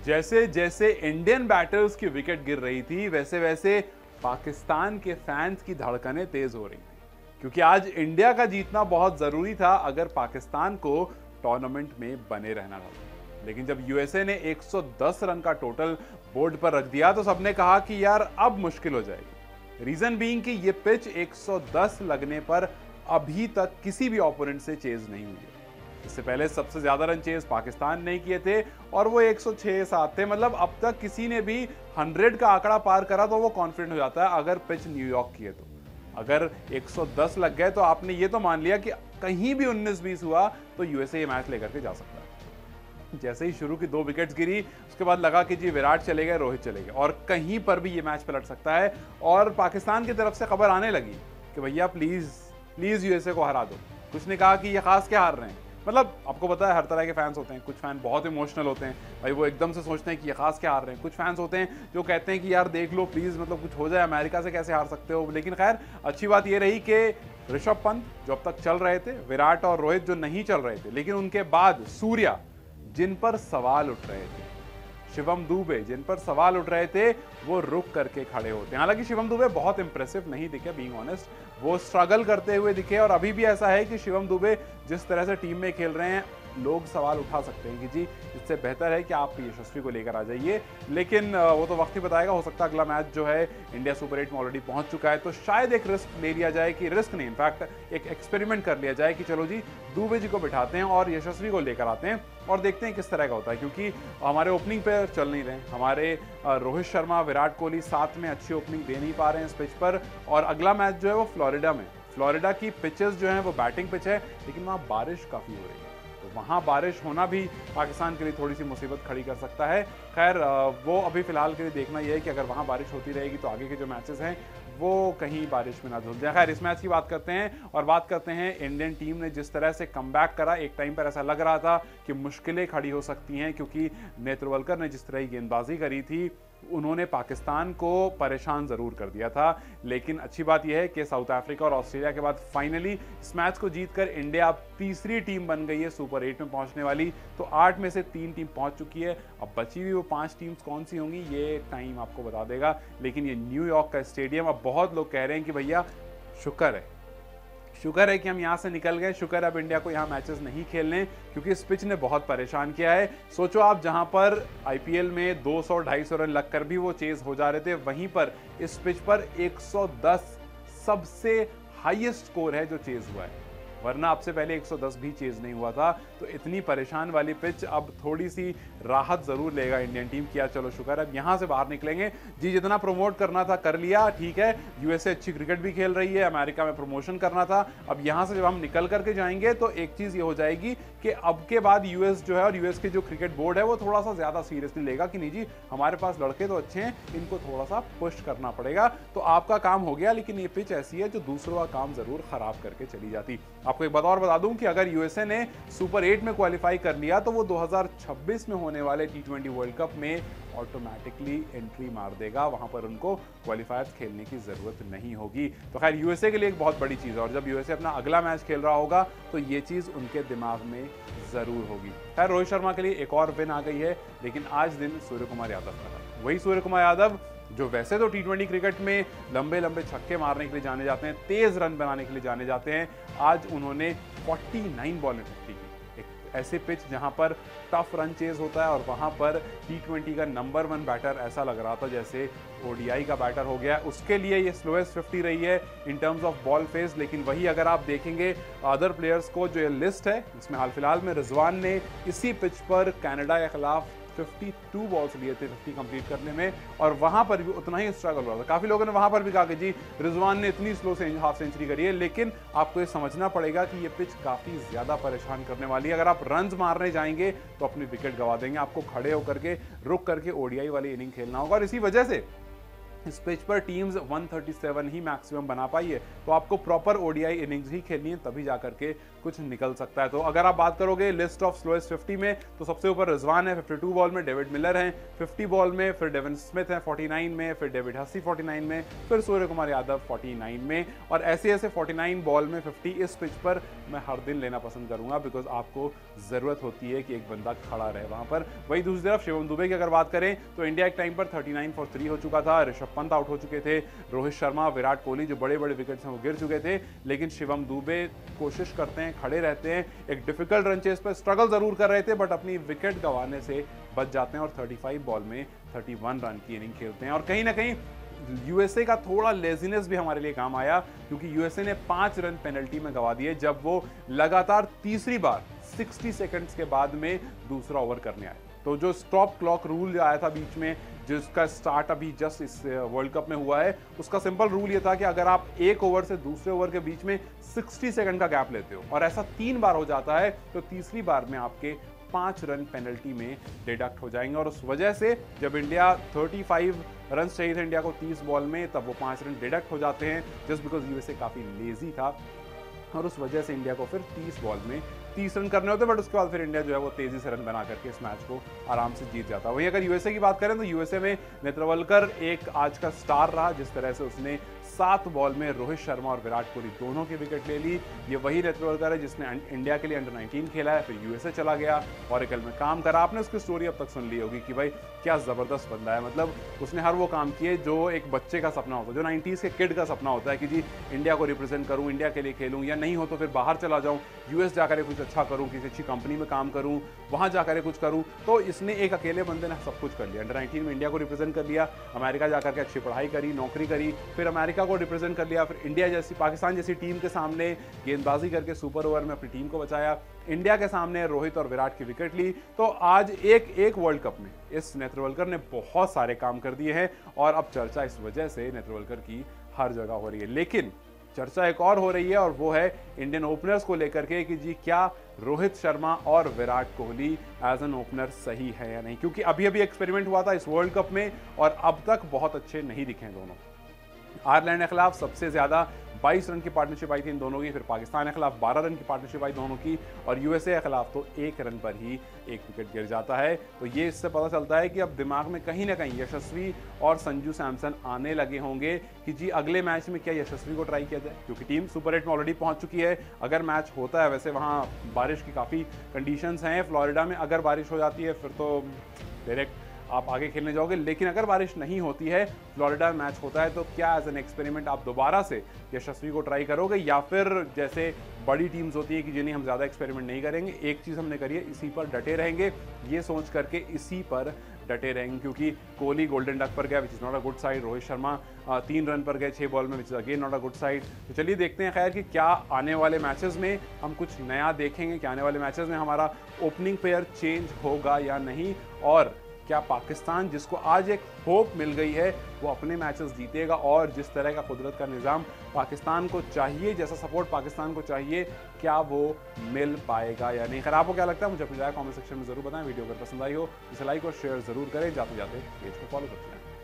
जैसे जैसे Indian batters की विकेट गिर रही थी वैसे वैसे पाकिस्तान के फैंस की धड़कनें तेज हो रही थी, क्योंकि आज इंडिया का जीतना बहुत जरूरी था अगर पाकिस्तान को टूर्नामेंट में बने रहना था। लेकिन जब यूएसए ने 110 रन का टोटल बोर्ड पर रख दिया तो सबने कहा कि यार अब मुश्किल हो जाएगी। रीजन बीइंग कि ये पिच 110 लगने पर अभी तक किसी भी ओपोनेंट से चेज नहीं हुई है। इससे पहले सबसे ज्यादा रन चेज पाकिस्तान ने किए थे और वो 106-7 थे। मतलब अब तक किसी ने भी 100 का आंकड़ा पार करा तो वो कॉन्फिडेंट हो जाता है अगर पिच न्यूयॉर्क की है तो। अगर 110 लग गए तो आपने ये तो मान लिया कि कहीं भी 19-20 हुआ तो यूएसए ये मैच लेकर के जा सकता है। जैसे ही शुरू की 2 विकेट्स गिरी उसके बाद लगा कि जी विराट चले गए, रोहित चले गए और कहीं पर भी ये मैच पलट सकता है। और पाकिस्तान की तरफ से खबर आने लगी कि भैया प्लीज प्लीज यूएसए को हरा दो। कुछ ने कहा कि ये खास क्या हार रहे हैं। मतलब आपको पता है हर तरह के फैंस होते हैं। कुछ फैन बहुत इमोशनल होते हैं भाई, वो एकदम से सोचते हैं कि ये खास क्या हार रहे हैं। कुछ फैंस होते हैं जो कहते हैं कि यार देख लो प्लीज, मतलब कुछ हो जाए, अमेरिका से कैसे हार सकते हो। लेकिन खैर अच्छी बात ये रही कि ऋषभ पंत जो अब तक चल रहे थे, विराट और रोहित जो नहीं चल रहे थे, लेकिन उनके बाद सूर्या जिन पर सवाल उठ रहे थे, शिवम दुबे जिन पर सवाल उठ रहे थे, वो रुक करके खड़े होते हैं। हालांकि शिवम दुबे बहुत इंप्रेसिव नहीं दिखे, बीइंग ऑनेस्ट, वो स्ट्रगल करते हुए दिखे। और अभी भी ऐसा है कि शिवम दुबे जिस तरह से टीम में खेल रहे हैं, लोग सवाल उठा सकते हैं कि जी इससे बेहतर है कि आप यशस्वी को लेकर आ जाइए। लेकिन वो तो वक्त ही बताएगा। हो सकता है अगला मैच जो है इंडिया सुपर 8 में ऑलरेडी पहुंच चुका है, तो शायद एक रिस्क ले लिया जाए, कि रिस्क नहीं इनफैक्ट एक एक्सपेरिमेंट कर लिया जाए कि चलो जी दुबे जी को बिठाते हैं और यशस्वी को लेकर आते हैं और देखते हैं किस तरह का होता है। क्योंकि हमारे ओपनिंग पे चल नहीं रहे, हमारे रोहित शर्मा, विराट कोहली साथ में अच्छी ओपनिंग दे नहीं पा रहे हैं इस पिच पर। और अगला मैच जो है वो फ्लोरिडा में, फ्लोरिडा की पिचेस जो हैं वो बैटिंग पिच है, लेकिन वहाँ बारिश काफ़ी हो रही है, तो वहाँ बारिश होना भी पाकिस्तान के लिए थोड़ी सी मुसीबत खड़ी कर सकता है। खैर वो अभी फिलहाल के लिए देखना यह है कि अगर वहाँ बारिश होती रहेगी तो आगे के जो मैचेस हैं वो कहीं बारिश में ना धुल जाए। खैर इस मैच की बात करते हैं और बात करते हैं इंडियन टीम ने जिस तरह से कमबैक करा। एक टाइम पर ऐसा लग रहा था कि मुश्किलें खड़ी हो सकती हैं, क्योंकि नेत्रवलकर ने जिस तरह की गेंदबाजी करी थी उन्होंने पाकिस्तान को परेशान जरूर कर दिया था। लेकिन अच्छी बात यह है कि साउथ अफ्रीका और ऑस्ट्रेलिया के बाद फाइनली इस मैच को जीतकर इंडिया अब तीसरी टीम बन गई है सुपर 8 में पहुंचने वाली। तो 8 में से 3 टीम पहुंच चुकी है। अब बची हुई वो 5 टीम्स कौन सी होंगी ये टाइम आपको बता देगा। लेकिन ये न्यूयॉर्क का स्टेडियम, अब बहुत लोग कह रहे हैं कि भैया शुक्र है कि हम यहाँ से निकल गए, शुक्र है अब इंडिया को यहाँ मैचेस नहीं खेलने, क्योंकि इस पिच ने बहुत परेशान किया है। सोचो आप, जहाँ पर आईपीएल में 200-250 रन लगकर भी वो चेज हो जा रहे थे, वहीं पर इस पिच पर 110 सबसे हाईएस्ट स्कोर है जो चेज हुआ है, वरना आपसे पहले 110 भी चेज नहीं हुआ था। तो इतनी परेशान वाली पिच अब थोड़ी सी राहत जरूर लेगा इंडियन टीम की। चलो शुक्र है अब यहां से बाहर निकलेंगे। जी जितना प्रमोट करना था कर लिया, ठीक है, यूएसए अच्छी क्रिकेट भी खेल रही है, अमेरिका में प्रमोशन करना था। अब यहां से जब हम निकल करके जाएंगे तो एक चीज ये हो जाएगी कि अब के बाद यूएस जो है और यूएस के जो क्रिकेट बोर्ड है वो थोड़ा सा ज्यादा सीरियसली लेगा कि नहीं जी हमारे पास लड़के तो अच्छे हैं, इनको थोड़ा सा पुश करना पड़ेगा। तो आपका काम हो गया, लेकिन ये पिच ऐसी है जो दूसरों का काम जरूर खराब करके चली जाती। आपको एक बात और बता दूं कि अगर यूएसए ने सुपर 8 में क्वालिफाई कर लिया तो वो 2026 में होने वाले T20 वर्ल्ड कप में ऑटोमेटिकली एंट्री मार देगा। वहां पर उनको क्वालिफायर्स खेलने की जरूरत नहीं होगी। तो खैर यूएसए के लिए एक बहुत बड़ी चीज है, और जब यूएसए अपना अगला मैच खेल रहा होगा तो ये चीज उनके दिमाग में जरूर होगी। खैर रोहित शर्मा के लिए एक और विन आ गई है, लेकिन आज दिन सूर्य कुमार यादव का था। वही सूर्य कुमार यादव जो वैसे तो T20 क्रिकेट में लंबे लंबे छक्के मारने के लिए जाने जाते हैं, तेज रन बनाने के लिए जाने जाते हैं, आज उन्होंने 49 बॉल निपटी की। एक ऐसे पिच जहां पर टफ रन चेज होता है और वहां पर T20 का नंबर 1 बैटर ऐसा लग रहा था जैसे ओडीआई का बैटर हो गया। उसके लिए ये स्लोएस्ट 50 रही है in terms of ball face. लेकिन वही अगर आप देखेंगे अदर प्लेयर्स को, जो ये लिस्ट है इसमें हाल फिलहाल में रिजवान ने इसी पिच पर कनाडा के खिलाफ 52 बॉल्स लिए थे 50 कंप्लीट करने में, और वहां पर भी उतना ही स्ट्रगल हुआ था। काफी लोगों ने वहां पर भी कहा कि जी रिजवान ने इतनी स्लो से हाफ सेंचुरी करी है, लेकिन आपको ये समझना पड़ेगा कि ये पिच काफी ज्यादा परेशान करने वाली है। अगर आप रन्स मारने जाएंगे तो अपनी विकेट गवा देंगे, आपको खड़े होकर के रुक करके ओडीआई वाली इनिंग खेलना होगा। और इसी वजह से इस पिच पर टीम्स 137 ही मैक्सिमम बना पाई है, तो आपको प्रॉपर ओडीआई इनिंग्स ही खेलनी है, तभी जाकर के कुछ निकल सकता है। तो अगर आप बात करोगे लिस्ट ऑफ स्लोएस्ट 50 में, तो सबसे ऊपर रिजवान है 52 बॉल में, डेविड मिलर हैं 50 बॉल में, फिर डेविन स्मिथ हैं 49 में, फिर डेविड हसी 49 में, फिर सूर्य कुमार यादव 49 में। और ऐसे ऐसे 49 बॉल में 50 इस पिच पर मैं हर दिन लेना पसंद करूंगा, बिकॉज आपको जरूरत होती है कि एक बंदा खड़ा रहे वहां पर। वही दूसरी तरफ शिवम दुबे की अगर बात करें तो इंडिया एक टाइम पर 39 for 3 हो चुका था, ऋषभ पंत आउट हो चुके थे, रोहित शर्मा, विराट कोहली जो बड़े बड़े विकेट्स हैं वो गिर चुके थे, लेकिन शिवम दुबे कोशिश करते हैं, खड़े रहते हैं, एक डिफिकल्ट रन चेस पर स्ट्रगल जरूर कर रहे थे, बट अपनी विकेट गंवाने से बच जाते हैं और 35 बॉल में 31 रन की इनिंग खेलते हैं। और कहीं ना कहीं यूएसए का थोड़ा लेजीनेस भी हमारे लिए काम आया, क्योंकि यूएसए ने 5 रन पेनल्टी में गंवा दिए जब वो लगातार तीसरी बार 60 सेकंड्स के बाद में दूसरा ओवर करने आए। तो जो स्टॉप क्लॉक रूल आया था बीच में, जिसका स्टार्ट अभी जस्ट इस वर्ल्ड कप में हुआ है, उसका सिंपल रूल ये था कि अगर आप एक ओवर से दूसरे ओवर के बीच में 60 सेकंड का गैप लेते हो और ऐसा 3 बार हो जाता है, तो तीसरी बार में आपके 5 रन पेनल्टी में डिडक्ट हो जाएंगे। और उस वजह से जब इंडिया 35 रन चाहिए थे इंडिया को 30 बॉल में, तब वो 5 रन डिडक्ट हो जाते हैं, जस्ट बिकॉज यूएसए काफी लेजी था और उस वजह से इंडिया को फिर 30 बॉल में 30 रन करने होते, बट उसके बाद फिर इंडिया जो है वो तेजी से रन बना करके इस मैच को आराम से जीत जाता। वही अगर यूएसए की बात करें तो यूएसए में नेत्रवलकर एक आज का स्टार रहा, जिस तरह से उसने 7 बॉल में रोहित शर्मा और विराट कोहली दोनों की विकेट ले ली। ये वही नेत्रवलकर है जिसने इंडिया के लिए अंडर 19 खेला है, फिर यूएसए चला गया, ऑरेकल में काम करा। आपने उसकी स्टोरी अब तक सुन ली होगी कि भाई क्या जबरदस्त बंदा है, मतलब उसने हर वो काम किए जो एक बच्चे का सपना होता है, जो 90s के किड का सपना होता है कि जी इंडिया को रिप्रेजेंट करूं, इंडिया के लिए खेलूं, या नहीं हो तो फिर बाहर चला जाऊं, यूएस जाकर कुछ अच्छा करूं, किसी अच्छी कंपनी में काम करूं, वहां जाकर कुछ करूं। तो इसने एक अकेले बंदे ने सब कुछ कर लिया। अंडर 19 में इंडिया को रिप्रेजेंट कर लिया, अमेरिका जाकर के अच्छी पढ़ाई करी, नौकरी करी, फिर अमेरिका को रिप्रेजेंट कर लिया, फिर इंडिया जैसी, पाकिस्तान जैसी टीम के सामने गेंदबाजी करके सुपर ओवर में अपनी टीम को बचाया, इंडिया के सामने रोहित और विराट की विकेट ली। तो आज एक वर्ल्ड कप में इस नेत्रवलकर ने बहुत सारे काम कर दिए हैं और अब चर्चा इस वजह से नेत्रवलकर की हर जगह हो रही है। लेकिन चर्चा एक और हो रही है और वो है इंडियन ओपनर्स को लेकर के कि जी क्या रोहित शर्मा और Virat Kohli as an opener सही है या नहीं, क्योंकि अभी अभी एक्सपेरिमेंट हुआ था इस वर्ल्ड कप में और अब तक बहुत अच्छे नहीं दिखे दोनों। आयरलैंड के खिलाफ सबसे ज्यादा 22 रन की पार्टनरशिप आई थी इन दोनों की, फिर पाकिस्तान के खिलाफ 12 रन की पार्टनरशिप आई दोनों की, और यूएसए के खिलाफ तो 1 रन पर ही 1 विकेट गिर जाता है। तो ये इससे पता चलता है कि अब दिमाग में कहीं ना कहीं यशस्वी और संजू सैमसन आने लगे होंगे कि जी अगले मैच में क्या यशस्वी को ट्राई किया जाए, क्योंकि टीम सुपर 8 में ऑलरेडी पहुंच चुकी है। अगर मैच होता है, वैसे वहाँ बारिश की काफ़ी कंडीशंस हैं फ्लोरिडा में, अगर बारिश हो जाती है फिर तो डायरेक्ट आप आगे खेलने जाओगे, लेकिन अगर बारिश नहीं होती है, फ्लोरिडा मैच होता है, तो क्या एज एन एक्सपेरिमेंट आप दोबारा से यशस्वी को ट्राई करोगे, या फिर जैसे बड़ी टीम्स होती है कि जिन्हें हम ज़्यादा एक्सपेरिमेंट नहीं करेंगे, एक चीज़ हमने करी है इसी पर डटे रहेंगे, ये सोच करके इसी पर डटे रहेंगे, क्योंकि कोहली गोल्डन डक पर गया which is not a good side, Rohit Sharma 3 run पर गए 6 बॉल में which is again not a good side. तो चलिए देखते हैं खैर कि क्या आने वाले मैचेस में हम कुछ नया देखेंगे, कि आने वाले मैचेस में हमारा ओपनिंग पेयर चेंज होगा या नहीं, और क्या पाकिस्तान जिसको आज एक होप मिल गई है वो अपने मैचेस जीतेगा, और जिस तरह का कुदरत का निज़ाम पाकिस्तान को चाहिए, जैसा सपोर्ट पाकिस्तान को चाहिए, क्या वो मिल पाएगा या नहीं। खैर आपको क्या लगता है मुझे अपनी राय कमेंट सेक्शन में जरूर बताएं। वीडियो अगर पसंद आई हो इसे लाइक और शेयर जरूर करें, जाते जाते पेज को फॉलो करते हैं।